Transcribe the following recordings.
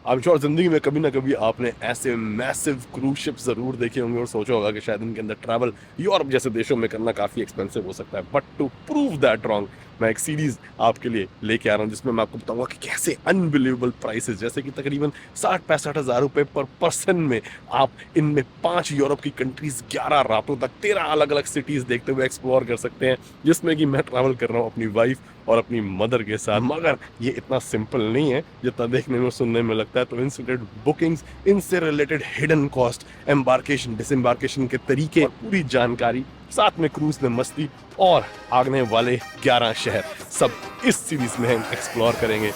I am sure जिंदगी में कभी ना कभी आपने ऐसे मैसिव क्रूज शिप जरूर देखे होंगे और सोचा होगा कि शायद इनके अंदर ट्रैवल यूरोप जैसे देशों में करना काफी एक्सपेंसिव हो सकता है, but to prove that wrong मैं एक सीरीज आपके लिए लेके आ रहा हूँ जिसमें मैं आपको बताऊंगा कि कैसे अनबिलीवेबल प्राइसेस, जैसे कि तकरीबन 60-65 हज़ार रुपए पर पर्सन में आप इनमें 5 यूरोप की कंट्रीज 11 रातों तक 13 अलग अलग सिटीज देखते हुए एक्सप्लोर कर सकते हैं, जिसमें कि मैं ट्रैवल कर रहा हूँ अपनी वाइफ और अपनी मदर के साथ। मगर ये इतना सिंपल नहीं है जितना देखने में सुनने में लगता है। तो इनसे रिलेटेड बुकिंग्स, इनसे रिलेटेड हिडन कॉस्ट, एम्बार्केशन डिसएम्बार्केशन के तरीके, पूरी जानकारी, साथ में क्रूज में मस्ती और आगने वाले 11 शहर, सब इस सीरीज में हम एक्सप्लोर करेंगे।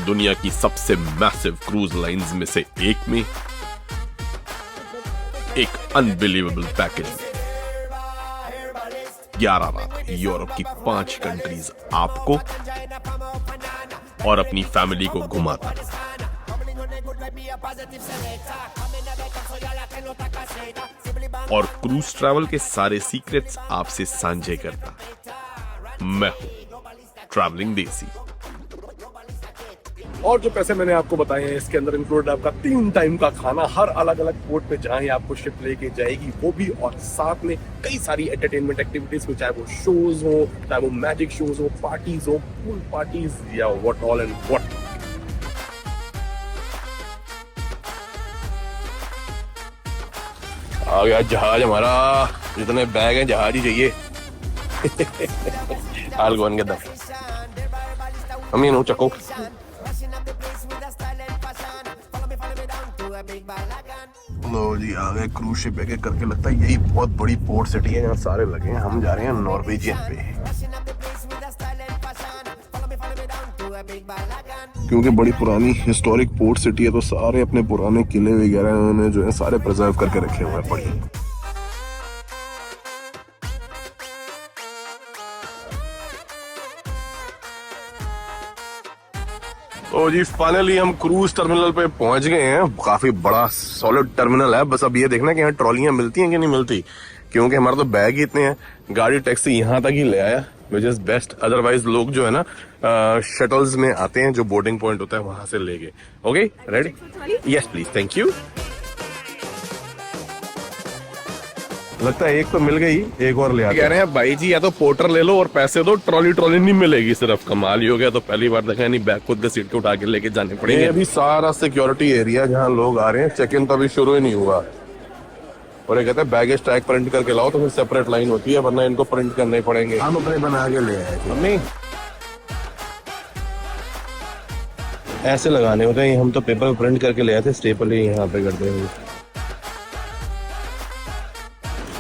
दुनिया की सबसे मैसिव क्रूज लाइंस में से एक में एक अनबिलीवेबल पैकेज, 11 रात यूरोप की 5 कंट्रीज आपको और अपनी फैमिली को घुमाता। और क्रूज ट्रैवल के सारे सीक्रेट्स आपसे साझे करता मैं हूं ट्रैवलिंग देसी। और जो पैसे मैंने आपको बताए हैं इसके अंदर इंक्लूडेड आपका 3 टाइम का खाना हर अलग अलग पोर्ट पे जहां आपको शिप लेके जाएगी वो भी, और साथ में कई सारी एंटरटेनमेंट एक्टिविटीज, चाहे वो शोज हो, चाहे वो मैजिक शोज हो, पार्टीज हो, पूल पार्टीज या व्हाट ऑल एंड व्हाट। आ गया जहाज हमारा, जितने बैग हैं जहाज ही चाहिए। I'll go and get that. हम ये नो चको। लो जी आ गए क्रूज शिप एक एक करके, लगता है यही बहुत बड़ी पोर्ट सिटी है यहाँ सारे लगे हैं। हम जा रहे हैं नॉर्वेजियन पे, क्योंकि बड़ी पुरानी हिस्टोरिक पोर्ट सिटी है तो सारे अपने पुराने किले वगैरह उन्होंने जो है सारे प्रिजर्व करके रखे हुए हैं। पढ़िए तो जी फाइनली हम क्रूज टर्मिनल पे पहुंच गए हैं। काफी बड़ा सॉलिड टर्मिनल है। बस अब ये देखना कि यहाँ ट्रॉलियां मिलती हैं कि नहीं मिलती, क्योंकि हमारे तो बैग ही इतने हैं। गाड़ी टैक्सी यहाँ तक ही ले आया, विच इज बेस्ट। अदरवाइज लोग जो है ना शटल्स में आते हैं, जो बोर्डिंग पॉइंट होता है वहां से लेके। Okay ready? Yes please, thank you. लगता है एक तो मिल गई, एक और ले आते। कह रहे हैं भाई जी या तो पोर्टर ले लो और पैसे दो, ट्रॉली नहीं मिलेगी। सिर्फ कमाल ही हो गया। तो पहली बार देखा नहीं, बैग खुद के सीट के उठा के लेके जाने पड़ेंगे। अभी सारा सिक्योरिटी एरिया जहाँ लोग आ रहे हैं, चेक इन तो अभी शुरू ही नहीं हुआ। और ये कहते हैं बैगेज टैग प्रिंट करके लाओ, तो फिर सेपरेट लाइन होती है, वरना इनको प्रिंट करने पड़ेंगे। हम अपने बना के ले आए थे। नहीं ऐसे लगाने होते हैं, हम तो पेपर प्रिंट करके ले आए थे, स्टेपल ही यहाँ पे करते हैं।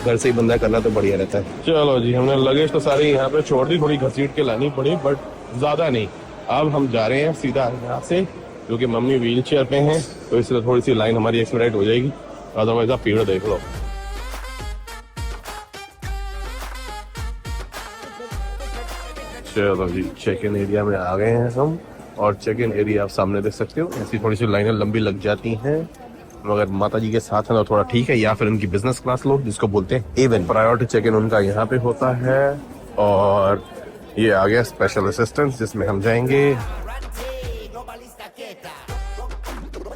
घर से ही बंदा करना तो बढ़िया रहता है। चलो जी, हमने लगेज तो सारी यहाँ पे छोड़ दी, थोड़ी घसीट के लानी पड़ी, बट ज्यादा नहीं। अब हम जा रहे हैं सीधा यहाँ से, क्योंकि मम्मी व्हील चेयर पे हैं, तो इसलिए थोड़ी सी लाइन हमारी एक्सपेडाइट हो जाएगी। अदरवाइज आप भीड़ देख लो। चलो जी, चेक इन एरिया में आ गए हैं हम, और चेक इन एरिया आप सामने देख सकते हो। ऐसी थोड़ी सी लाइनें लंबी लग जाती हैं, मगर माता जी के साथ है तो थोड़ा ठीक है, या फिर उनकी बिजनेस क्लास लोग जिसको बोलते हैं एवन। प्रायोरिटी चेक इन उनका यहाँ पे होता है। और ये आ गया स्पेशल असिस्टेंस, जिसमें हम जाएंगे।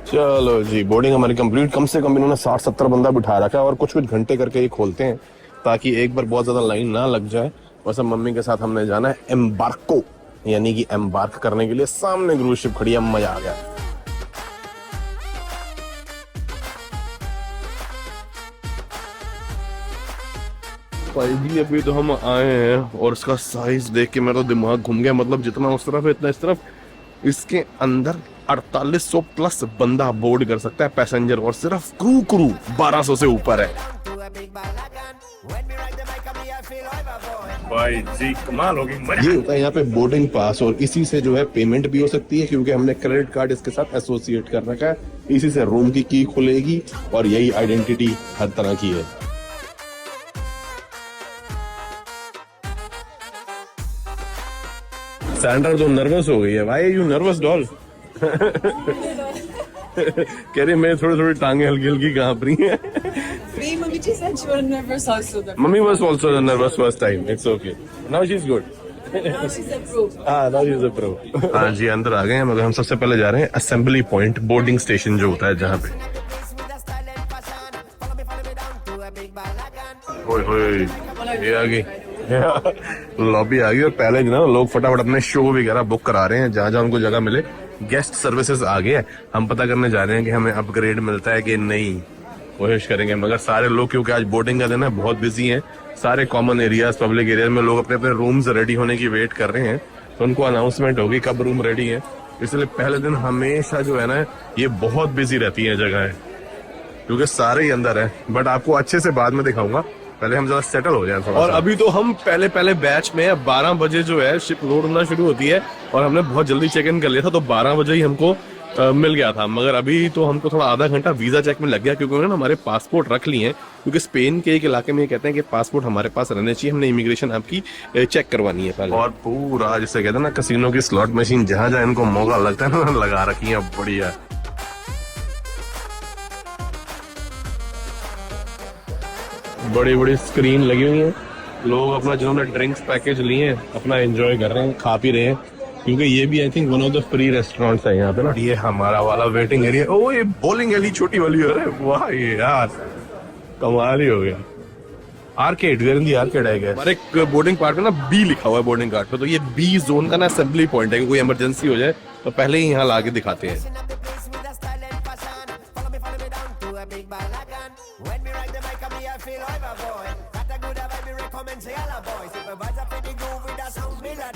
चलो जी, बोर्डिंग हमारी कंप्लीट। कम से कम इन्होंने 60-70 बंदा बिठा रखा है, और कुछ घंटे करके ये खोलते हैं ताकि एक बार बहुत ज्यादा लाइन ना लग जाए। बस मम्मी के साथ हमने जाना है एम्बार्को, यानी कि एम्बार्क करने के लिए। सामने क्रूज शिप खड़ी है, मजा आ गया। जी अभी तो हम आए हैं और इसका साइज देख के मेरा दिमाग घूम गया। मतलब जितना उस तरफ है इतना इस तरफ। इसके अंदर 4800 प्लस बंदा बोर्ड कर सकता है पैसेंजर, और सिर्फ क्रू 1200 से ऊपर है। भाई जी कमाल होगी। ये होता है यहाँ पे बोर्डिंग पास, और इसी से जो है पेमेंट भी हो सकती है, क्योंकि हमने क्रेडिट कार्ड इसके साथ एसोसिएट कर रखा है। इसी से रूम की की खुलेगी, और यही आइडेंटिटी हर तरह की है। सैंड्रा तो नर्वस हो गई है। भाई यू नर्वस डॉल? कह रही मैं थोड़ी टांगे हल्की हल्की कांप रही है। Mummy just said she was nervous also. Mummy was also nervous first time. It's okay. Now she's good. Now she's approved. now she's approved. हाँ जी, अंदर आ गए हैं, मगर हम सबसे पहले जा रहे हैं असेंबली पॉइंट, बोर्डिंग स्टेशन जो होता है जहाँ पे। ओए होए, ये आ गई लॉबी आ गई, और पहले जो ना लोग फटाफट अपने शो वगैरह बुक करा रहे हैं जहाँ जहाँ उनको जगह मिले। गेस्ट सर्विसेज आ गए हैं, हम पता करने जा रहे हैं कि हमें अपग्रेड मिलता है कि नहीं, कोशिश करेंगे। मगर सारे लोग, क्योंकि आज बोर्डिंग का दिन है, बहुत बिजी हैं। सारे कॉमन एरियाज, पब्लिक एरियाज में लोग अपने अपने रूम्स रेडी होने की वेट कर रहे हैं, तो उनको अनाउंसमेंट होगी कब रूम रेडी है। इसलिए पहले दिन हमेशा जो है ना, ये बहुत बिजी रहती है जगह, क्योंकि सारे ही अंदर है। बट आपको अच्छे से बाद में दिखाऊंगा, पहले हम जरा सेटल हो जाए थोड़ा। और अभी तो हम पहले बैच में 12 बजे जो है शिप लोड होना शुरू होती है, और हमने बहुत जल्दी चेक इन कर लिया था, तो 12 बजे ही हमको मिल गया था। मगर अभी तो हमको थोड़ा आधा घंटा वीजा चेक में लग गया, क्योंकि उन्होंने हमारे पासपोर्ट रख लिए हैं। क्योंकि स्पेन के एक इलाके में ये कहते हैं कि पासपोर्ट हमारे पास रहने चाहिए, हमने इमिग्रेशन आपकी चेक करवानी है पहले। और पूरा जिसे कहते हैं ना कसिनो की स्लॉट मशीन, जहां जहां इनको मौका लगता है ना, लगा रखी है बढ़िया। बड़ी बड़ी स्क्रीन लगी हुई है, लोग अपना जिन्होंने ड्रिंक्स पैकेज लिए हैं अपना एंजॉय कर रहे हैं, खा पी रहे हैं, क्योंकि ये भी I think one of the free restaurants है यहाँ पे ना। ये हमारा वाला वेटिंग एरिया। ओ ये बॉलिंग एली छोटी वाली, अरे वाह यार, कमाल ही हो गया। Arcade, where in the arcade है क्या? हमारे बोर्डिंग पार्ट में ना बी लिखा हुआ है बोर्डिंग कार्ड पे, तो ये बी जोन का ना असेंबली पॉइंट है कि कोई इमरजेंसी हो जाए तो पहले ही यहाँ ला के दिखाते हैं।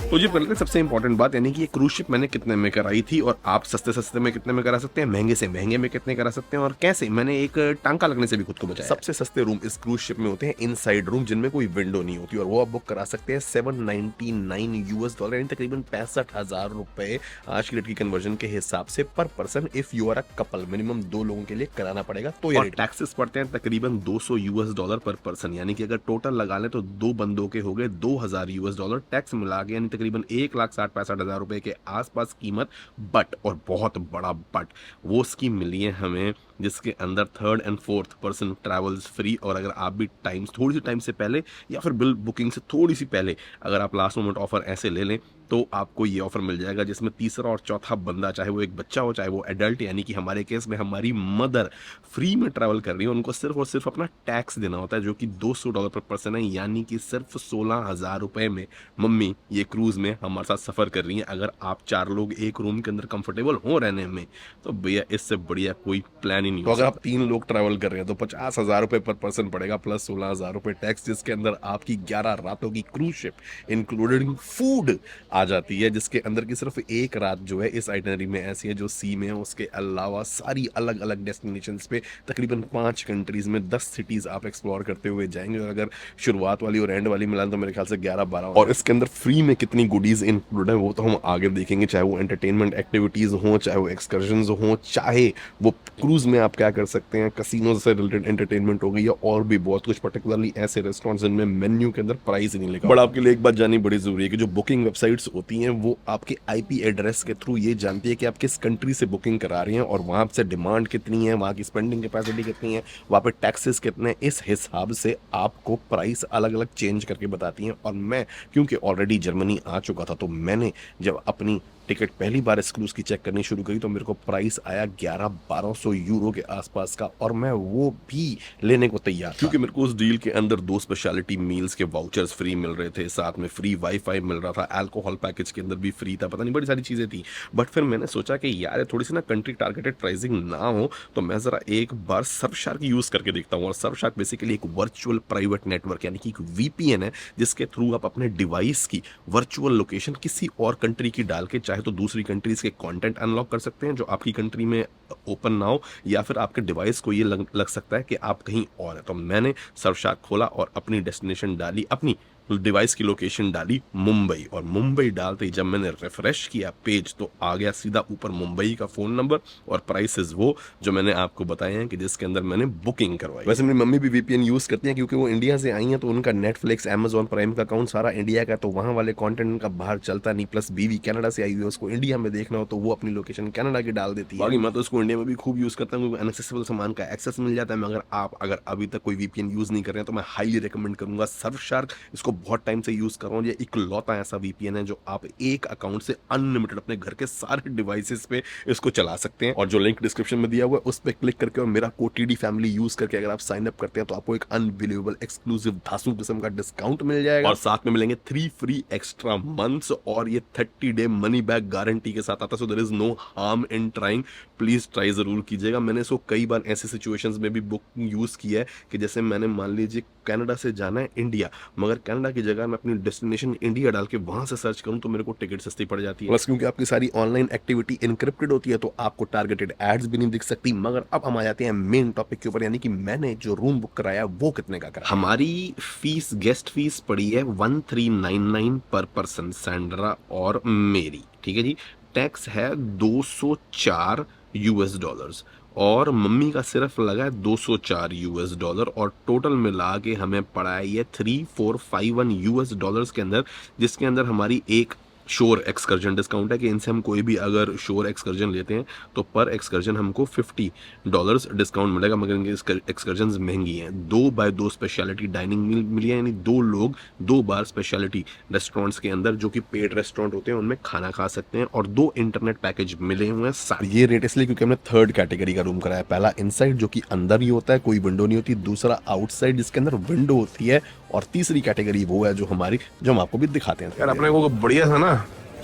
तो जी पहले सबसे इंपॉर्टेंट बात, यानी कि ये क्रूज शिप मैंने कितने में कराई थी, और आप सस्ते सस्ते में कितने में करा सकते हैं, महंगे से महंगे में कितने करा सकते हैं, और कैसे मैंने एक टांका लगने से भी खुद को बचाया। सबसे सस्ते रूम इस क्रूज शिप में होते हैं इनसाइड रूम, जिनमें कोई विंडो नहीं होती, और वो आप बुक करा सकते हैं $799 यानी तकरीबन 65,000 रुपए आज की रेट की कन्वर्जन के हिसाब से पर person. If you are a couple, minimum 2 लोगों के लिए कराना पड़ेगा। तो ये टैक्सेस पड़ते हैं तकरीबन $200 पर पर्सन, यानी कि अगर टोटल लगा लें तो 2 बंदों के हो गए $2,000 टैक्स मिला के, यानी तकरीबन 1,60,65,000 रुपए के आसपास कीमत। बट, और बहुत बड़ा बट, वो स्कीम मिली है हमें जिसके अंदर 3rd and 4th person travels free. और अगर आप भी थोड़ी सी टाइम से पहले या फिर बिल बुकिंग से थोड़ी सी पहले अगर आप लास्ट मोमेंट ऑफर ऐसे ले लें, तो आपको ये ऑफर मिल जाएगा, जिसमें तीसरा और चौथा बंदा, चाहे वो एक बच्चा हो चाहे वो एडल्ट, यानी कि हमारे केस में हमारी मदर फ्री में ट्रैवल कर रही है, उनको सिर्फ और सिर्फ अपना टैक्स देना होता है, जो कि $200 पर पर्सन है, यानी कि सिर्फ 16,000 रुपए में मम्मी ये क्रूज में हमारे साथ सफर कर रही है। अगर आप 4 लोग एक रूम के अंदर कंफर्टेबल हो रहने में, तो भैया इससे बढ़िया कोई प्लान ही नहीं। तो अगर आप 3 लोग ट्रैवल कर रहे हैं तो 50,000 रुपए पर पर्सन पड़ेगा, प्लस 16,000 रुपए टैक्स, जिसके अंदर आपकी 11 रातों की क्रूज शिप इंक्लूडिंग फूड आ जाती है, जिसके अंदर की सिर्फ एक रात जो है इस आइटनरी में ऐसी है जो सी में है। उसके अलावा सारी अलग अलग डेस्टिनेशंस पे तकरीबन 5 कंट्रीज में 10 सिटीज आप एक्सप्लोर करते हुए जाएंगे। और अगर शुरुआत वाली और एंड वाली मिला तो मेरे ख्याल से 11-12। और इसके अंदर फ्री में कितनी गुडीज इंक्लूड है वो तो हम आगे देखेंगे, चाहे वो एंटरटेनमेंट एक्टिविटीज हो, चाहे वो एक्सकर्शंस हो, चाहे वो क्रूज में आप क्या कर सकते हैं, कसिनो से रिलेटेड एंटरटेनमेंट हो गई, या और भी बहुत कुछ, पर्टिकुलरली ऐसे रेस्टोरेंट्स जिनमें मेन्यू के अंदर प्राइस ही नहीं लिखा। बट आपके लिए एक बात जाननी बड़ी जरूरी है कि जो बुकिंग वेबसाइट्स होती हैं वो आपके आईपी एड्रेस के थ्रू ये जानती है कि आप किस कंट्री से बुकिंग करा रही हैं, और वहां से डिमांड कितनी है, वहां की स्पेंडिंग कैपेसिटी कितनी है, वहां पे टैक्सेस कितने हैं, इस हिसाब से आपको प्राइस अलग अलग चेंज करके बताती हैं। और मैं क्योंकि ऑलरेडी जर्मनी आ चुका था, तो मैंने जब अपनी टिकट पहली बार इस क्रूज की चेक करनी शुरू करी तो मेरे को प्राइस आया 1100-1200 यूरो के आसपास का, और मैं वो भी लेने को तैयार था, क्योंकि मेरे को उस डील के अंदर 2 स्पेशलिटी मील्स के वाउचर्स फ्री मिल रहे थे, साथ में फ्री वाईफाई मिल रहा था, अल्कोहल पैकेज के अंदर भी फ्री था, पता नहीं बड़ी सारी चीजें थी। बट फिर मैंने सोचा कि यार थोड़ी सी ना कंट्री टारगेटेड प्राइसिंग ना हो, तो मैं जरा एक बार सर्फशार्क यूज करके देखता हूँ। और सर्फशार्क बेसिकली एक वर्चुअल प्राइवेट नेटवर्क, यानी कि एक वीपीएन है, जिसके थ्रू आप अपने डिवाइस की वर्चुअल लोकेशन किसी और कंट्री की डाल के चाहे तो दूसरी कंट्रीज के कंटेंट अनलॉक कर सकते हैं जो आपकी कंट्री में ओपन ना हो, या फिर आपके डिवाइस को ये लग सकता है कि आप कहीं और है। तो मैंने सर्फशार्क खोला और अपनी डेस्टिनेशन डाली, अपनी डिवाइस की लोकेशन डाली मुंबई, और मुंबई डालते ही जब मैंने रिफ्रेश किया पेज तो आ गया सीधा ऊपर मुंबई का फोन नंबर और प्राइसेस वो जो मैंने आपको बताए हैं कि जिसके अंदर मैंने बुकिंग करवाई। वैसे मेरी मम्मी भी वीपीएन यूज करती हैं क्योंकि वो इंडिया से आई हैं, तो उनका नेटफ्लिक्स अमेजॉन प्राइम का अकाउंट सारा इंडिया का, तो वहां वाले कंटेंट उनका बाहर चलता नहीं, प्लस बीवी कनाडा से आई हुई है, उसको इंडिया में देखना हो तो वो अपनी लोकेशन कनाडा की डाल देती है। बाकी मैं तो इसको इंडिया में भी खूब यूज करता हूँ, अनएक्सेसिबल सामान का एक्सेस मिल जाता है। मगर आप अगर अभी तक कोई वीपीएन यूज नहीं कर रहे हैं तो मैं हाईली रिकमेंड करूंगा सर्फशार्क। इसको बहुत टाइम से यूज कर रहा हूँ, ये इकलौता ऐसा वीपीएन है जो आप एक अकाउंट से अनलिमिटेड अपने घर के सारे डिवाइसेस पे इसको चला सकते हैं। और जो लिंक डिस्क्रिप्शन में दिया हुआ है उस पर क्लिक करके और मेरा कोड टीडी फैमिली यूज करके अगर आप साइन अप करते हैं तो आपको एक अनबिलीवेबल एक्सक्लूसिव धांसू किस्म का डिस्काउंट मिल जाएगा, और साथ में मिलेंगे 3 फ्री एक्स्ट्रा मंथ्स, और ये 30 डे मनी बैक गारंटी के साथ आता है। So there is no harm in trying, please try जरूर कीजिएगा। मैंने इसको कई बार ऐसे सिचुएशंस में भी बुक यूज किया है कि जैसे मैंने मान लीजिए कनाडा से जाना है इंडिया, मगर कनाडा की जगह मैं अपनी डेस्टिनेशन इंडिया डाल के वहां से सर्च करूं तो मेरे को टिकट सस्ती पड़ जाती है। बस क्योंकि आपकी सारी ऑनलाइन एक्टिविटी इनक्रिप्टेड होती है तो आपको टारगेटेड एड्स भी नहीं दिख सकती। मगर अब हम आ जाते हैं मेन टॉपिक के ऊपर, यानी कि मैंने जो रूम बुक कराया वो कितने का कराया। हमारी फीस, गेस्ट फीस पड़ी है 1399 पर पर्सन, सैंड्रा और मेरी, ठीक है जी। टैक्स है 204 यूएस डॉलर्स, और मम्मी का सिर्फ लगा है 204 यूएस डॉलर, और टोटल मिला के हमें पड़ा है ये 3451 यूएस डॉलर्स के अंदर, जिसके अंदर हमारी एक शोर एक्सकर्जन डिस्काउंट है कि इनसे हम कोई भी अगर शोर एक्सकर्जन लेते हैं तो पर एक्सकर्जन हमको $50 डिस्काउंट मिलेगा। मगर इनकी एक्सकर्जन महंगी हैं। 2x2 स्पेशलिटी डाइनिंग मिली है, यानी 2 लोग 2 बार स्पेशलिटी रेस्टोरेंट्स के अंदर जो कि पेड रेस्टोरेंट होते हैं उनमें खाना खा सकते हैं, और 2 इंटरनेट पैकेज मिले हुए हैं। ये रेट इसलिए क्योंकि हमने 3rd कैटेगरी का रूम कराया। पहला इनसाइड जो कि अंदर ही होता है, कोई विंडो नहीं होती, दूसरा आउटसाइड जिसके अंदर विंडो होती है, और तीसरी कैटेगरी वो है जो हमारी, जो हम आपको भी दिखाते हैं। यार अपने को बढ़िया था ना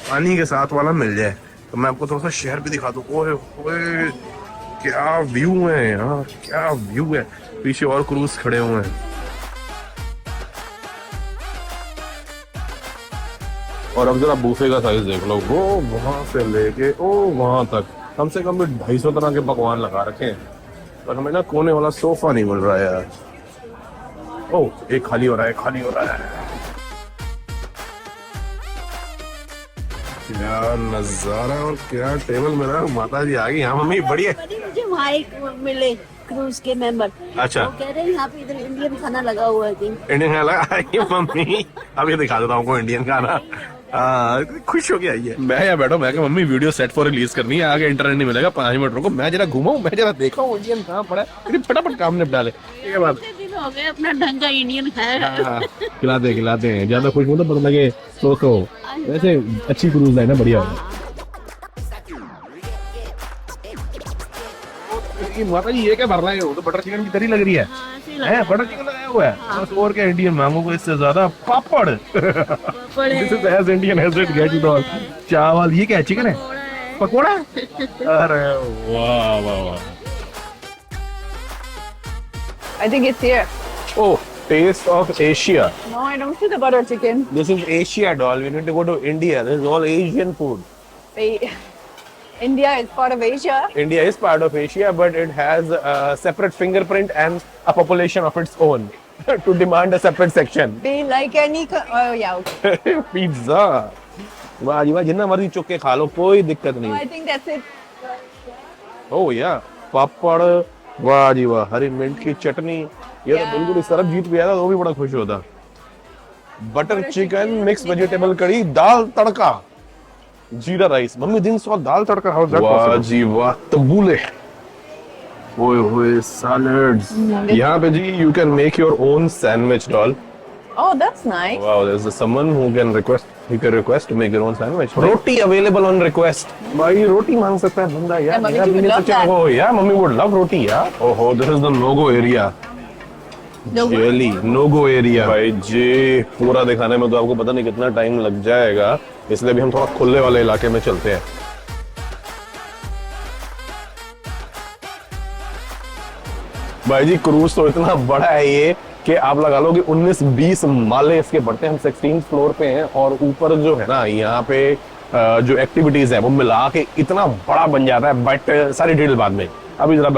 पानी के साथ वाला मिल जाए तो मैं आपको थोड़ा सा शहर भी दिखा दूं। ओए ओए क्या व्यू है यार, क्या व्यू है। पीछे और क्रूज खड़े हुए हैं, और अब जरा बूफे का साइज देख लो, वो वहां से लेके ओ वहां तक कम से कम 250 तरह के पकवान लगा रखे हैं, पर हमें ना कोने वाला सोफा नहीं मिल रहा है यार। ओ एक खाली हो रहा है, खाली हो रहा है। क्या नजारा और क्या टेबल मेरा। माता जी आ गई। हाँ मम्मी बढ़िया। मुझे वहाँ एक मिले क्रूज के मेंबर, अच्छा वो कह रहे हैं यहाँ पे इधर इंडियन खाना लगा हुआ है कहीं। इंडियन खाना लगा मम्मी, अब ये दिखा देता हूँ आपको इंडियन खाना। खुश हो गया ये। मैं यहाँ बैठो, मैं mummy video set for release करनी है, आगे इंटरनेट नहीं मिलेगा, 5 मिनट रुको, मैं जरा घुमाऊं, मैं जरा देखा हूँ इंडियन कहाँ पड़ा है, फटाफट काम निपटा ले। ठीक है बात, दिन हो गए अपना ढंग का इंडियन खाया। खिलाते हैं, ज्यादा खुश तो पता लगे तो वैसे अच्छी क्रूज है ना, बढ़िया है। माता जी ये क्या भर रहा है, वो तो बटर चिकन की तरी लग रही है, बटर चिकन लगाया हुआ है, बस और क्या इंडियन मांगो को इससे ज्यादा। Papad this is as Indian as it get it all. चावल, ये क्या है, चिकन है, पकोड़ा। अरे वाह वाह वाह। I think it's here. Oh, taste of Asia. No, I don't see the butter chicken. This is Asia, doll. We need to go to India. This is all Asian food. India is part of Asia. India is part of Asia, but it has a separate fingerprint and a population of its own to demand a separate section. Do you like any? Oh yeah. Okay. Pizza. वाह जी वाह, जितना मर्जी चुक के खा लो, कोई दिक्कत No, नहीं। I think that's it. ओह या पापड़, वाह जी वाह, हरी मिर्च की चटनी, ये तो बिल्कुल इस तरफ जीत गया था तो भी बड़ा खुश होता। बटर चिकन, मिक्स वेजिटेबल कड़ी, दाल तड़का, जीरा राइस। मम्मी दिन सौ दाल तड़का, हाउ दैट पॉसिबल? वाह जी वाह, तबूले, ओए होए, सैलड्स। यहाँ पे जी you can make your own sandwich doll. Oh, that's nice. Wow, there's someone who can request to make your own sandwich. Roti available on request. भाई रोटी मांग सकता है बंदा यार। Yeah, mummy मेरा would भी नहीं love सोचा। that. Oh yeah, mummy would love roti यार। Oh, this is the no-go area. Really, no-go area। भाई जी पूरा दिखाने में तो आपको पता नहीं कितना टाइम लग जाएगा, इसलिए भी हम थोड़ा खुले वाले इलाके में चलते हैं। भाई जी क्रूज तो इतना बड़ा है ये कि आप लगा लो कि 19-20 माले इसके बढ़ते हैं। हम 16th फ्लोर पे हैं और ऊपर जो है ना यहाँ पे जो एक्टिविटीज है वो मिला के इतना बड़ा बन जाता है। बट सारी डिटेल बाद में, अभी जरा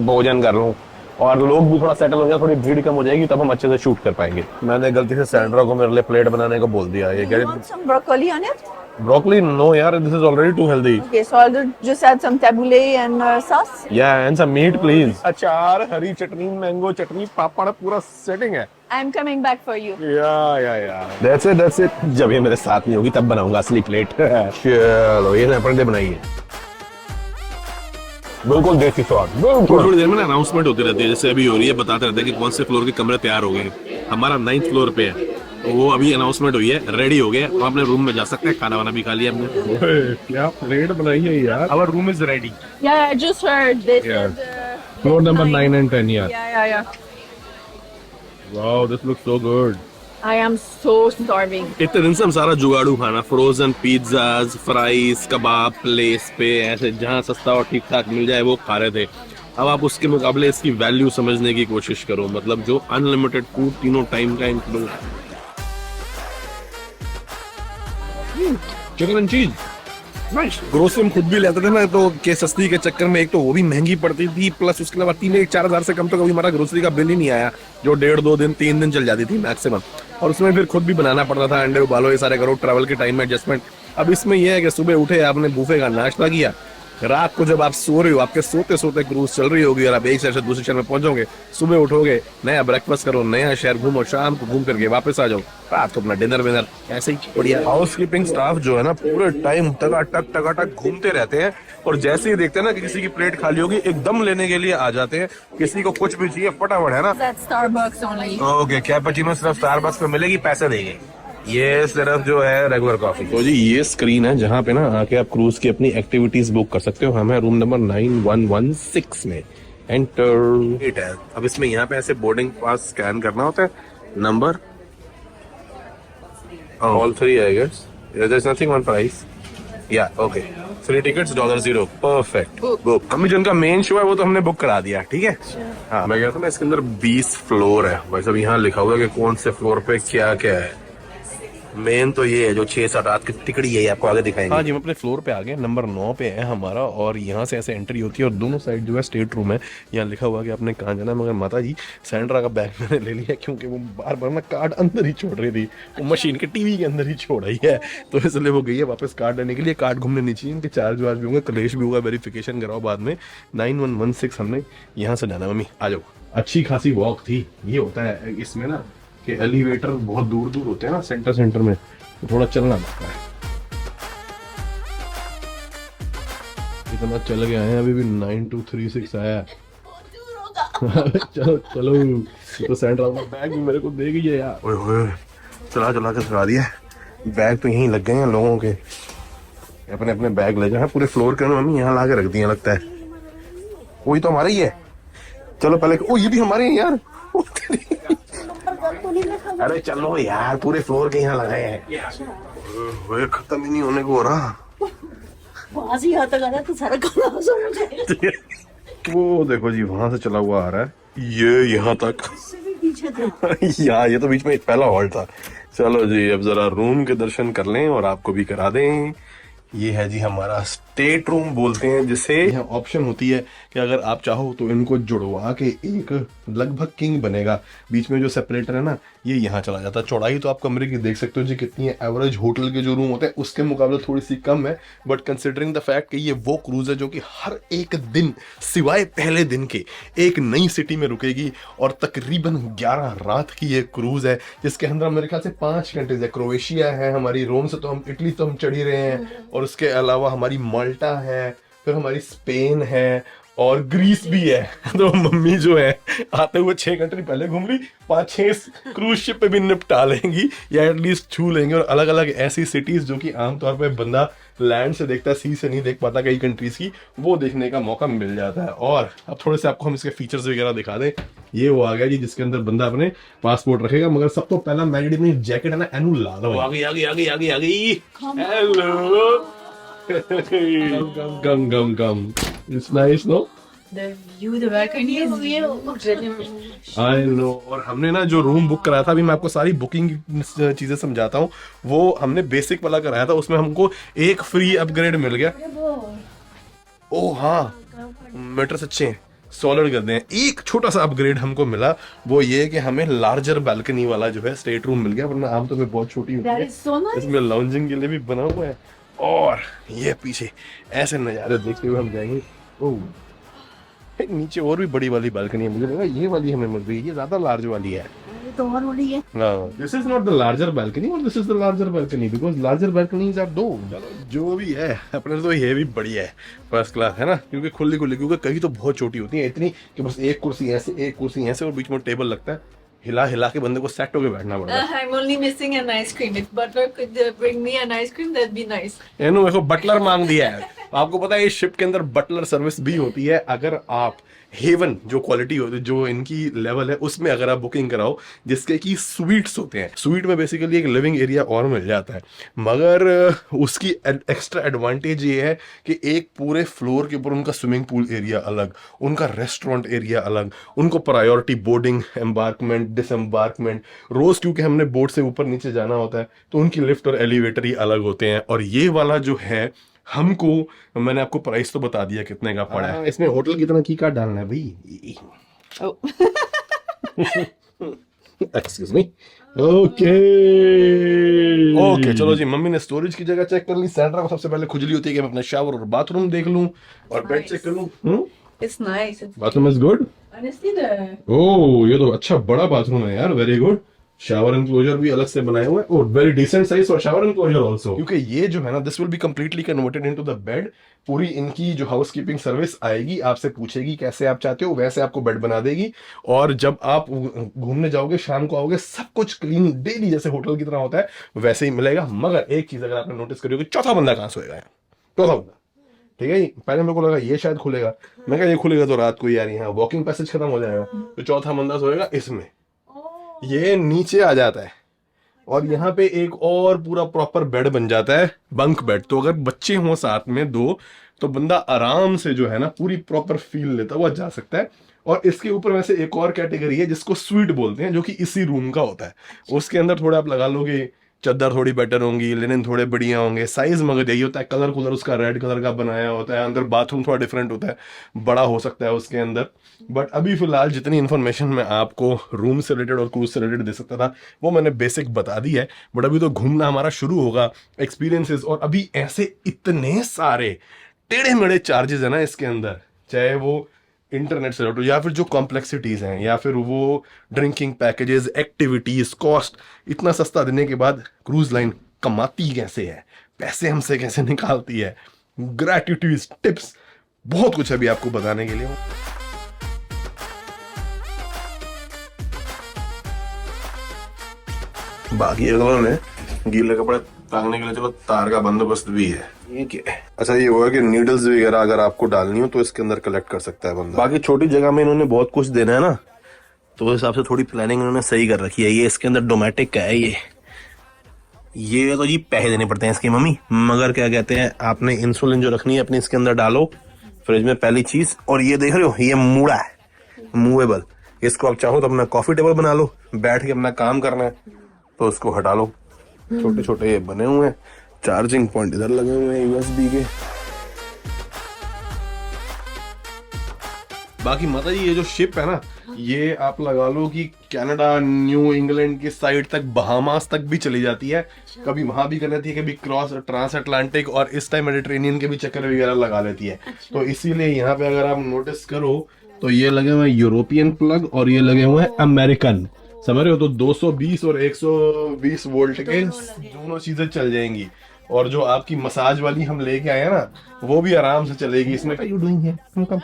भोजन कर लूँ और लोग भी थोड़ा सेटल हो जाए, थोड़ी भीड़ कम हो जाएगी, तब हम अच्छे से शूट कर पाएंगे। मैंने गलती से सैंड्रा को मेरे लिए प्लेट बनाने को बोल दिया। ये कह You रही want some broccoli on it? Broccoli, no यार, this is already too healthy. Okay, so I'll just add some tabbouleh and sauce. या एंड सम मीट प्लीज। अचार, हरी चटनी, मैंगो चटनी, पापड़, पूरा सेटिंग है। I'm coming back for you. या that's it. जब ये मेरे साथ नहीं होगी तब बनाऊंगा असली प्लेट। चलो ये अपने लिए बनाइए, बिल्कुल देसी स्वाद। थोड़ी देर में ना अनाउंसमेंट होती रहती है, जैसे अभी हो रही है, बताते रहते हैं कि कौन से फ्लोर के कमरे तैयार हो गए। हमारा 9th फ्लोर पे है, तो वो अभी अनाउंसमेंट हुई है, रेडी हो गए, हम अपने रूम में जा सकते हैं। खाना वाना भी खा लिया हमने। क्या प्लेट बनाई है यार। Our room is ready. Yeah, I just heard this. Floor number 9 and 10 यार। Yeah. Wow, this looks so good. I am so starving. इतने दिन से हम सारा जुगाड़ू खाना, फ्रोजन पिज्जाज, फ्राइज, कबाब प्लेस पे ऐसे जहाँ सस्ता और ठीक ठाक मिल जाए वो खा रहे थे। अब आप उसके मुकाबले इसकी वैल्यू समझने की कोशिश करो, मतलब जो अनलिमिटेड फूड तीनों टाइम का इंक्लूड। चिकन एंड चीज ग्रोसरी हम खुद भी लेते थे ना, तो के सस्ती के चक्कर में एक तो वो भी महंगी पड़ती थी, प्लस उसके अलावा 3-4 से कम तो कभी हमारा ग्रोसरी का बिल ही नहीं आया, जो 1.5-2 दिन 3 दिन चल जाती थी मैक्सिमम। और उसमें फिर खुद भी बनाना पड़ता था, अंडे उबालो, ये सारे करो, ट्रैवल के टाइम में एडजस्टमेंट। अब इसमें यह है कि सुबह उठे, आपने बूफे का नाश्ता किया, रात को जब आप सो रहे हो, आपके सोते सोते क्रूज चल रही होगी और आप एक शहर से दूसरे शहर में पहुंचोगे, सुबह उठोगे, नया ब्रेकफास्ट करो, नया शहर घूमो, शाम को घूम करके वापस आ जाओ, रात को अपना डिनर विनर, ऐसे ही बढ़िया। हाउस कीपिंग स्टाफ जो है ना, पूरे टाइम टकाटक घूमते रहते हैं, और जैसे ही देखते हैं ना कि किसी की प्लेट खाली होगी, एकदम लेने के लिए आ जाते हैं। किसी को कुछ भी चाहिए फटाफट, है ना। That's Starbucks only. Okay, cappuccino सिर्फ स्टारबक्स में मिलेगी, पैसे देंगे। ये सिर्फ जो है रेगुलर कॉफी। तो जी ये स्क्रीन है जहाँ पे ना आके आप क्रूज की अपनी एक्टिविटीज बुक कर सकते हो। हम है रूम नंबर 9116 में। एंटर इट है। अब इसमें यहाँ पे ऐसे बोर्डिंग पास स्कैन करना होता है, number all 3 I guess, there is nothing on price. या ओके, 3 टिकट्स $0 परफेक्ट बुक। हमें जिनका मेन शो है वो तो हमने बुक करा दिया, ठीक है। हाँ, मैं कह रहा था ना इसके अंदर 20 फ्लोर है भाई साहब। यहाँ लिखा हुआ है कि कौन से फ्लोर पे क्या क्या है। मेन तो ये है जो 6-7-8 की टिकड़ी है, आपको आगे दिखाएंगे। हाँ जी, हम अपने फ्लोर पे आ गए, नंबर 9 पे है हमारा, और यहाँ से ऐसे एंट्री होती है और दोनों साइड जो है स्टेट रूम है। यहाँ लिखा हुआ है कि आपने कहाँ जाना है, मगर माता जी सैंड्रा का बैग मैंने ले लिया क्योंकि वो बार बार ना कार्ड अंदर ही छोड़ रही थी, वो मशीन के टीवी के अंदर ही छोड़ रही है, तो इसलिए वो गई है वापस कार्ड लेने के लिए। कार्ड घूमने नहीं चाहिए, इनके चार्ज वार्ज भी होंगे, कलेश भी होगा, वेरिफिकेशन कराओ बाद में। 9116 हमने यहाँ से जाना। मम्मी आ जाओ। अच्छी खासी वॉक थी। ये होता है इसमें ना कि एलिवेटर बहुत दूर दूर होते हैं ना, सेंटर में, तो थोड़ा चलना पड़ता है। इतना चल के आए हैं, अभी भी 9236 आया है। चलो तो सैंड्रा का बैग भी मेरे को दे गई है यार। ओए चला के सिखा दिया। बैग तो यहीं लग गए हैं लोगों के, अपने अपने बैग ले जाए। पूरे फ्लोर के मम्मी यहाँ ला के रख दिए लगता है। वही तो हमारा ही है। चलो पहले, ओ ये भी हमारे हैं यार। अरे चलो यार, पूरे फ्लोर के यहाँ लगाए हैं। खत्म ही नहीं होने को हो रहा। वहां से यहाँ तक आ रहा तो सारा खलास हो जाएगा। वो देखो जी, वहां से चला हुआ आ रहा है, ये यहाँ तक। यहाँ ये तो बीच में पहला हॉल था। चलो जी, अब जरा रूम के दर्शन कर लें और आपको भी करा दें। ये है जी हमारा स्टेट रूम बोलते हैं जिसे। यहाँ ऑप्शन होती है कि अगर आप चाहो तो इनको जुड़वा के एक लगभग किंग बनेगा। बीच में जो सेपरेटर है ना, ये यहाँ चला जाता है। चौड़ाई तो आप कमरे की देख सकते हो जी कितनी है। एवरेज होटल के जो रूम होते हैं उसके मुकाबले थोड़ी सी कम है, बट कंसिडरिंग द फैक्ट कि ये वो क्रूज है जो कि हर एक दिन सिवाय पहले दिन के एक नई सिटी में रुकेगी, और तकरीबन 11 रात की ये क्रूज है, जिसके अंदर मेरे ख्याल से 5 कंट्रीज है। क्रोएशिया है हमारी, रोम से तो हम इटली तो हम चढ़ ही रहे हैं, और उसके अलावा हमारी माल्टा है, फिर हमारी स्पेन है, और ग्रीस भी है। तो मम्मी जो है आते हुए 6 कंट्री पहले घूम रही, 5-6 क्रूज शिप पे भी निपटा लेंगी या एटलीस्ट छू लेंगे। और अलग अलग ऐसी सिटीज जो कि आमतौर पे बंदा लैंड से देखता है, सी से नहीं देख पाता कई कंट्रीज की, वो देखने का मौका मिल जाता है। और अब थोड़े से आपको हम इसके फीचर्स वगैरह दिखा दें। ये वो आ गया जी जिसके अंदर बंदा अपने पासपोर्ट रखेगा, मगर सब तो पहला मैरिड अपनी जैकेट है ना, एनु ला लो। आ गई। Hello. Come. It's nice, no? The view, the balcony is really. I know. और हमने ना जो रूम बुक कराया था, अभी मैं आपको सारी बुकिंग चीजें समझाता हूँ। वो हमने बेसिक वाला कराया था, उसमें हमको एक फ्री अपग्रेड मिल गया। ओह हाँ, मैट्रेस अच्छे हैं, सॉलिड कर दें। एक छोटा सा अपग्रेड हमको मिला, वो ये कि हमें लार्जर बालकनी वाला जो है स्टेट रूम मिल गया, वरना आमतौर पे बहुत छोटी होती That है। is so nice. इसमें लाउंजिंग के लिए भी बना हुआ है, और ये पीछे ऐसे नज़ारे देखते हुए हम जाएंगे। ओह, नीचे और भी बड़ी वाली बालकनी है, मुझे लगा ये वाली हमें मिल रही है, ये ज्यादा लार्ज वाली है। ये तो और बड़ी है। This is not the larger balcony, और this is the larger balcony, because larger balconies are two. चलो जो भी है, अपने तो ये भी बढ़िया है, फर्स्ट क्लास है ना, क्योंकि खुली खुली, क्योंकि कहीं तो बहुत छोटी होती है, इतनी कि बस एक कुर्सी ऐसे, एक कुर्सी ऐसे, और बीच में टेबल लगता है, हिला हिला के बंदे को सेट होके बैठना पड़ता है। I'm only missing an ice cream. If Butler could bring me an ice cream, that'd be nice. एनु देखो बटलर मांग दिया है। आपको पता है इस शिप के अंदर बटलर सर्विस भी होती है। अगर आप हेवन जो क्वालिटी होती है, जो इनकी लेवल है, उसमें अगर आप बुकिंग कराओ, जिसके की स्वीट्स होते हैं, स्वीट में बेसिकली एक लिविंग एरिया और मिल जाता है, मगर उसकी एक्स्ट्रा एडवांटेज ये है कि एक पूरे फ्लोर के ऊपर उनका स्विमिंग पूल एरिया अलग, उनका रेस्टोरेंट एरिया अलग, उनको प्रायोरिटी बोर्डिंग, एम्बार्कमेंट, डिसएम्बार्कमेंट, रोज क्योंकि हमने बोट से ऊपर नीचे जाना होता है तो उनकी लिफ्ट और एलिवेटर ही अलग होते हैं। और ये वाला जो है हमको, मैंने आपको प्राइस तो बता दिया कितने का पड़ा है। इसमें होटल कितना की कार्ड डालना है भाई? Oh. Excuse me. Okay okay, चलो जी, मम्मी ने स्टोरेज की जगह चेक कर ली। सैंड्रा को सबसे पहले खुजली होती है कि मैं अपना शावर और बाथरूम देख लूं और बेड चेक कर लूं। It's nice. Bathroom is good. Honestly, the ओह, ये तो अच्छा बड़ा बाथरूम है यार, वेरी गुड। शावर एनक्लोजर भी अलग से बनाए हुए हैं, और वेरी डिसेंट साइज और शावर एनक्लोजर आल्सो, क्योंकि ये जो है ना, this will be completely converted into the bed. पूरी इनकी जो हाउसकीपिंग सर्विस आएगी, आपसे पूछेगी कैसे आप चाहते हो, वैसे आपको बेड बना देगी। और जब आप घूमने जाओगे, शाम को आओगे, सब कुछ क्लीन डेली जैसे होटल की तरह होता है वैसे ही मिलेगा। मगर एक चीज अगर आपने नोटिस करी होगी, चौथा बंदा कहाँ सोएगा यार? चौथा बंदा, ठीक है जी। पहले मेरे को लगा ये शायद खुलेगा, मैं कहा ये खुलेगा तो रात को यार यहाँ वॉकिंग पैसेज खत्म हो जाएगा, तो चौथा बंदा सोएगा इसमें। ये नीचे आ जाता है और यहाँ पे एक और पूरा प्रॉपर बेड बन जाता है, बंक बेड। तो अगर बच्चे हों साथ में दो, तो बंदा आराम से जो है ना पूरी प्रॉपर फील लेता हुआ जा सकता है। और इसके ऊपर वैसे एक और कैटेगरी है जिसको स्वीट बोलते हैं, जो कि इसी रूम का होता है। उसके अंदर थोड़ा आप लगा लोगे, चादर थोड़ी बेटर होंगी, लिनन थोड़े बढ़िया होंगे, साइज मगर यही होता है, कलर उसका रेड कलर का बनाया होता है। अंदर बाथरूम थोड़ा डिफरेंट होता है, बड़ा हो सकता है उसके अंदर। बट अभी फिलहाल जितनी इन्फॉर्मेशन मैं आपको रूम से रिलेटेड और क्रूज से रिलेटेड दे सकता था, वो मैंने बेसिक बता दी है। बट अभी तो घूमना हमारा शुरू होगा, एक्सपीरियंसेस, और अभी ऐसे इतने सारे टेढ़े मेढ़े चार्जेस है ना इसके अंदर, चाहे वो इंटरनेट से रिलेटेड या फिर जो कॉम्प्लेक्सिटीज हैं, या फिर वो ड्रिंकिंग पैकेजेस, एक्टिविटीज, कॉस्ट। इतना सस्ता देने के बाद क्रूज लाइन कमाती कैसे है, पैसे हमसे कैसे निकालती है, ग्रेटिट्यूड, टिप्स, बहुत कुछ अभी आपको बताने के लिए। बाकी अगलों ने गीले कपड़े टांगने के लिए चलो तार का बंदोबस्त भी है। ये क्या है? अच्छा, ये हुआ कि नीडल्स वगैरह अगर आपको डालनी हो तो इसके अंदर कलेक्ट कर सकता है बंदा। बाकी छोटी जगह में इन्होंने बहुत कुछ देना है ना, तो उस हिसाब से थोड़ी प्लानिंग इन्होंने सही कर रखी है। ये इसके अंदर डोमेटिक का है, ये तो जी पैसे देने पड़ते हैं इसके मम्मी, मगर क्या कहते हैं, आपने इंसुलिन जो रखनी है अपनी इसके अंदर डालो फ्रिज में, पहली चीज। और ये देख रहे हो, ये मूड़ा है, मूवेबल। इसको आप चाहो तो अपना कॉफी टेबल बना लो, बैठ के अपना काम करना है तो उसको हटा लो। छोटे छोटे ये बने हुए हैं, चार्जिंग पॉइंट इधर लगे हुए हैं यूएसबी के। बाकी माता जी, ये जो शिप है ना, ये आप लगा लो कि कनाडा, न्यू इंग्लैंड की साइड तक, बहामास तक भी चली जाती है। कभी वहां भी कर लेती है, कभी क्रॉस ट्रांस अटलांटिक, और इस टाइम मेडिटेरेनियन के भी चक्कर वगैरह लगा लेती है। तो इसीलिए यहाँ पे अगर आप नोटिस करो तो ये लगे हुए हैं यूरोपियन प्लग और ये लगे हुए हैं अमेरिकन, समझ रहे हो? तो 220 और 120 वोल्ट के दोनों चीजें चल जाएंगी। और जो आपकी मसाज वाली हम लेके आए हैं ना, वो भी आराम से चलेगी इसमें। क्या you doing here?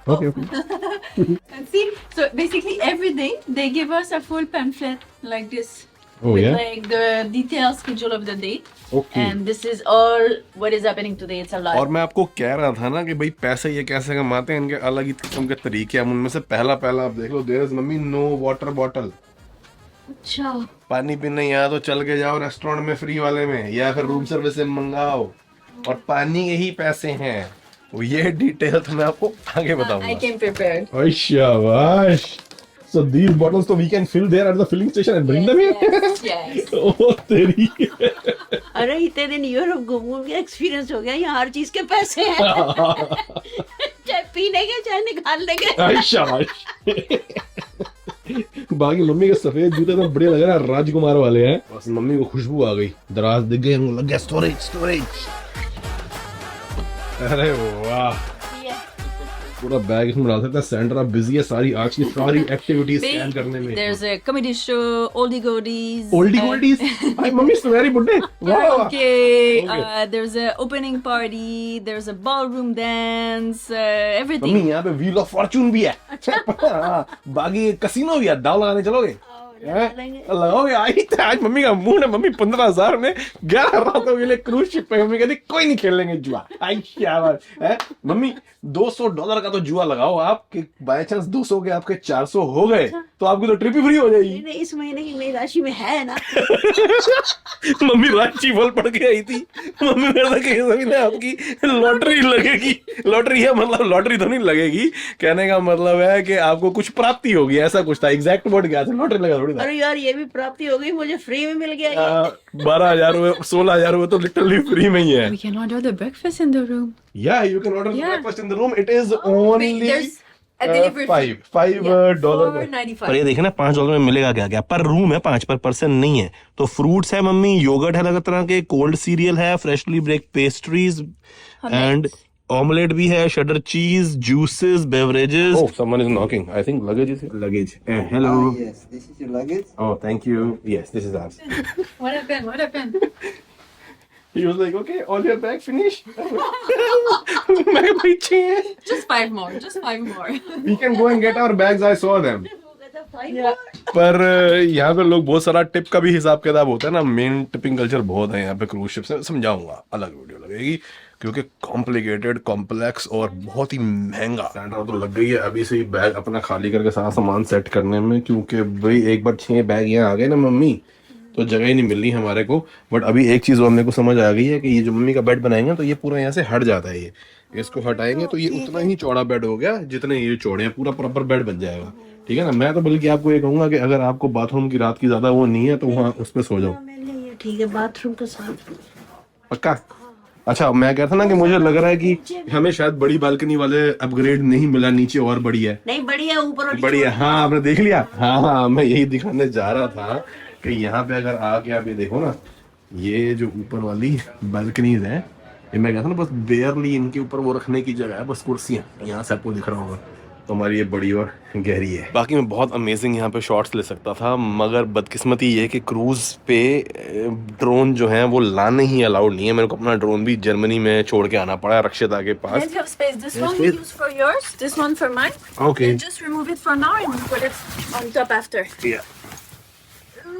Okay. And see, so basically every day they give us a full pamphlet like this. Oh, with yeah? like the detailed schedule of the day. Okay. And this is all what is happening today. It's a lot. और मैं आपको कह रहा था ना कि भाई पैसे ये कैसे कमाते हैं, इनके अलग ही किस्म के तरीके हैं। उनमें से पहला आप देख लो, देयर इज मम्मी नो वाटर बॉटल। अच्छा, पानी पीने या तो चल के जाओ रेस्टोरेंट में फ्री वाले में, या फिर रूम सर्विस से मंगाओ, और पानी के ही पैसे हैं। वो ये डिटेल तो मैं आपको आगे I बताऊंगा। came prepared. शाबाश। So these bottles so we can fill there at the filling station and bring them here. Yes, yes. ओ तेरी। अरे इतने दिन यूरोप घूम घूम के एक्सपीरियंस हो गया, यहाँ हर चीज के पैसे हैं। चाहे पीने के चाहे निकालने के। आई शाबाश। बाकी मम्मी के सफेद जूते तो बढ़िया लग रहा है, राजकुमार वाले हैं। बस मम्मी को खुशबू आ गई, दराज दिख गए, हमको लग गया स्टोरेज स्टोरेज। अरे वाह, पूरा बैग इसमें डाल सकता है। सेंड्रा बिजी है सारी, आज की सारी एक्टिविटीज स्कैन करने में। There's a comedy show, oldie goldies. Oldie goldies, आई मम्मी वेरी बुड्ढे। वाह Okay. Okay. There's a opening party. There's a ballroom dance. Everything. Mummy यहाँ पे व्हील ऑफ फॉर्चून भी है। हाँ, बाकी कसिनो भी है, दाव लगाने चलोगे? लगाओगे? आज मम्मी का मूड है, मम्मी 15,000 में 11 रातों के लिए क्रूज शिप पे। मम्मी कहती कोई नहीं खेलेंगे जुआ। आई क्या बात है मम्मी, $200 का तो जुआ लगाओ आप, कि बाय चांस 200 के आपके 400 हो गए तो आपकी तो ट्रिप ही फ्री हो जाएगी। नहीं, इस महीने की मेरी राशि में है ना। मम्मी रांची बोल पड़ के आई थी। मम्मी कहता कि सभी आपकी लॉटरी लगेगी। लॉटरी है मतलब लॉटरी तो नहीं लगेगी, कहने का मतलब है कि आपको कुछ प्राप्ति होगी, ऐसा कुछ था। एग्जैक्ट वर्ड क्या था? लॉटरी लगा थोड़ी था। अरे यार, ये भी प्राप्ति हो गई, मुझे फ्री में मिल गया ये। 12,000 हुए, 16,000 हुए तो लिटरली फ्री में ही है। We can order the breakfast in the room. Yeah, you can order Yeah. breakfast in the room. It is only There's a delivery fee. $5 $4.95. पर ये देखे ना, $5 में मिलेगा क्या क्या? पर रूम है, 5 पर पर्सन नहीं है। तो फ्रूट्स है मम्मी, योगर्ट है अलग तरह के, कोल्ड सीरियल है, freshly break pastries and omelette भी है, cheddar cheese, juices, beverages. Oh, someone is knocking. I think luggage is luggage. Hello. Yes, this is your luggage. Oh, thank you. Yes, this is ours. What happened? What happened? He was like, okay, all your bag finished. मैं पीछे है। Just 5 more. Just 5 more. We can go and get our bags. I saw them. Yeah. पर यहाँ पे लोग बहुत सारा tip का भी हिसाब किताब होता है ना। मेन टिपिंग कल्चर बहुत है यहाँ पे क्रूज शिप से। समझाऊंगा, अलग वीडियो लगेगी, क्योंकि कॉम्प्लिकेटेड, कॉम्प्लेक्स और बहुत ही महंगा। सेंटर तो लग गई है अभी से ही बैग अपना खाली करके सारा सामान सेट करने में, क्योंकि भाई एक बार 6 बैग यहाँ आ गए ना मम्मी, तो जगह ही नहीं मिल रही हमारे को। बट अभी एक चीज़ हमने को समझ आ गई है कि ये जो मम्मी का बेड बनाएंगे तो ये पूरा यहाँ से हट जाता है। ये इसको हटाएंगे तो ये उतना ही चौड़ा बेड हो गया जितने ये चौड़े हैं, पूरा प्रॉपर बेड बन जाएगा। ठीक है ना? मैं तो बल्कि आपको ये कहूंगा कि अगर आपको बाथरूम की रात की ज्यादा वो नहीं है तो वहाँ उस पर सो जाओ। ठीक है, बाथरूम के साथ पक्का? अच्छा, मैं कहता ना कि मुझे लग रहा है कि हमें शायद बड़ी बालकनी वाले अपग्रेड नहीं मिला, नीचे और बड़ी है। नहीं, बढ़िया ऊपर बड़ी है। हाँ, आपने देख लिया। हाँ, मैं यही दिखाने जा रहा था कि यहाँ पे अगर आके आप ये देखो ना, ये जो ऊपर वाली बालकनीज है, ये मैं कहता ना बस बेयरली इनके ऊपर वो रखने की जगह है, बस कुर्सियाँ। यहाँ से आपको दिख रहा होगा तो हमारी ये बड़ी और गहरी है। बाकी मैं बहुत अमेजिंग यहाँ पे शॉट्स ले सकता था, मगर बदकिस्मती ये कि क्रूज पे ड्रोन जो है वो लाने ही अलाउड नहीं है। मेरे को अपना ड्रोन भी जर्मनी में छोड़ के आना पड़ा, रक्षिता के पास। Let's have space. This Yes, one please. we use for yours. This one for mine. Okay. You just remove it for now and put it on top after.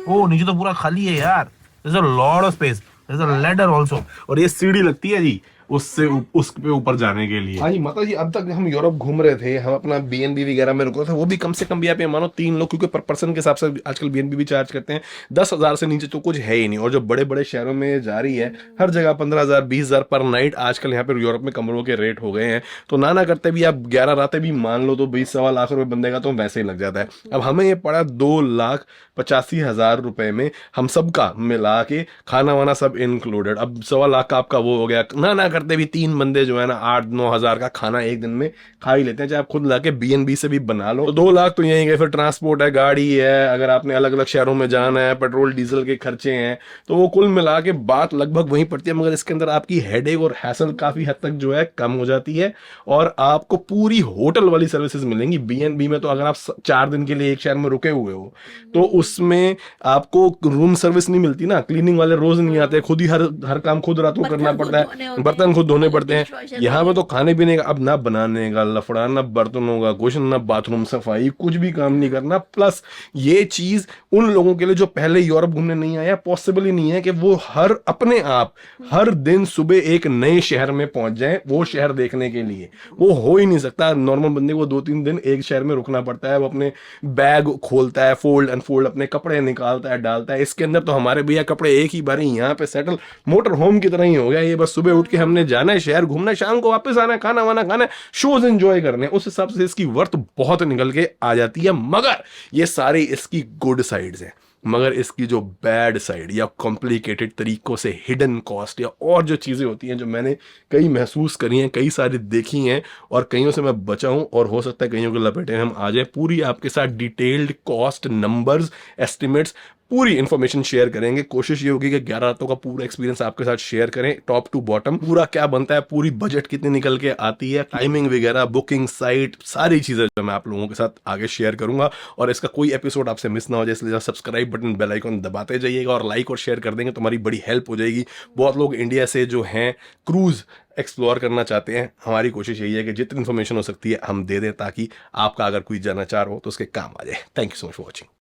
ओ, नीचे तो पूरा खाली है यार। There's a lot of space. There's a ladder also. और ये सीढ़ी लगती है जी उससे उस पे ऊपर जाने के लिए। हाँ जी माता जी, अब तक हम यूरोप घूम रहे थे, हम अपना BNB वगैरह में रुके थे, वो भी कम से कम भी आप ये मानो 3 लोग, क्योंकि पर पर्सन के हिसाब से आजकल BNB भी चार्ज करते हैं। 10,000 से नीचे तो कुछ है ही नहीं। और जो बड़े बड़े शहरों में जा रही है, हर जगह 15,000 20,000 पर नाइट आजकल यहाँ पे यूरोप में कमरों के रेट हो गए हैं। तो ना करते भी आप 11 रातें भी मान लो तो 20-1.25 लाख रुपए बंदे का तो वैसे ही लग जाता है। अब हमें ये पड़ा 2,85,000 रुपए में, हम सबका मिला के खाना वाना सब इंक्लूडेड। अब 1.25 लाख का आपका वो हो गया। ना करते भी 3 बंदे जो है ना 8-9 हजार का खाना एक दिन में खा ही लेते हैं, चाहे आप खुद लाके BNB से भी बना लो। तो 2 लाख तो यहीं गए। फिर ट्रांसपोर्ट है, गाड़ी है, अगर आपने अलग अलग शहरों में जाना है, पेट्रोल डीजल के खर्चे हैं, तो वो कुल मिला के बात लगभग वहीं पड़ती है। मगर इसके अंदर आपकी हेडेक और हैसल काफी हद तक जो है कम हो जाती है, और आपको पूरी होटल वाली सर्विसेज मिलेंगी। BNB में तो अगर आप 4 दिन के लिए एक शहर में रुके हुए हो तो उसमें आपको रूम सर्विस नहीं मिलती ना, क्लीनिंग वाले रोज नहीं आते, खुद ही हर काम खुद रात को करना पड़ता है, बर्तन खुद धोने पड़ते हैं। यहाँ पे तो खाने पीने का अब ना बनाने का लफड़ा, ना बर्तनों का कुछ, ना बाथरूम सफाई, कुछ भी काम नहीं करना। प्लस ये चीज उन लोगों के लिए जो पहले यूरोप घूमने नहीं आया, पॉसिबल ही नहीं है कि वो अपने आप हर दिन सुबह एक नए शहर में पहुंच जाए वो शहर देखने के लिए। वो हो ही नहीं सकता। नॉर्मल बंदे को 2-3 दिन एक शहर में रुकना पड़ता है। वो अपने बैग खोलता है, फोल्ड अनफोल्ड अपने कपड़े निकालता है, डालता है। इसके अंदर तो हमारे भैया कपड़े एक ही बार यहाँ पे सेटल, मोटर होम की तरह ही हो गया ये। बस सुबह उठ के हमने जाना है शहर घूमना, शाम को वापस आना है, खाना वाना खाना है, शोज एंजॉय करने। उस हिसाब से इसकी वर्थ बहुत निकल के आ जाती है। मगर ये सारी इसकी गुड साइड्स हैं। मगर इसकी जो बैड साइड या कॉम्प्लिकेटेड तरीकों से हिडन कॉस्ट या और जो चीज़ें होती हैं जो मैंने कई महसूस करी हैं, कई सारी देखी हैं और कईयों से मैं बचा हूं और हो सकता है कईयों के लपेटे में हम आ जाए, पूरी आपके साथ डिटेल्ड कॉस्ट नंबर्स एस्टिमेट्स पूरी इन्फॉर्मेशन शेयर करेंगे। कोशिश ये होगी कि 11 रातों का पूरा एक्सपीरियंस आपके साथ शेयर करें, टॉप टू बॉटम पूरा क्या बनता है, पूरी बजट कितनी निकल के आती है, टाइमिंग वगैरह, बुकिंग साइट, सारी चीजें जो मैं आप लोगों के साथ आगे शेयर करूंगा। और इसका कोई एपिसोड आपसे मिस ना हो जाए इसलिए सब्सक्राइब बटन, बेल आइकन दबाते जाइएगा और लाइक और शेयर कर देंगे तो हमारी बड़ी हेल्प हो जाएगी। बहुत लोग इंडिया से जो हैं क्रूज एक्सप्लोर करना चाहते हैं, हमारी कोशिश यही है कि जितनी इन्फॉर्मेशन हो सकती है हम दे दें ताकि आपका अगर कोई जाना चाह हो तो उसके काम आ जाए। Thank you so much for watching.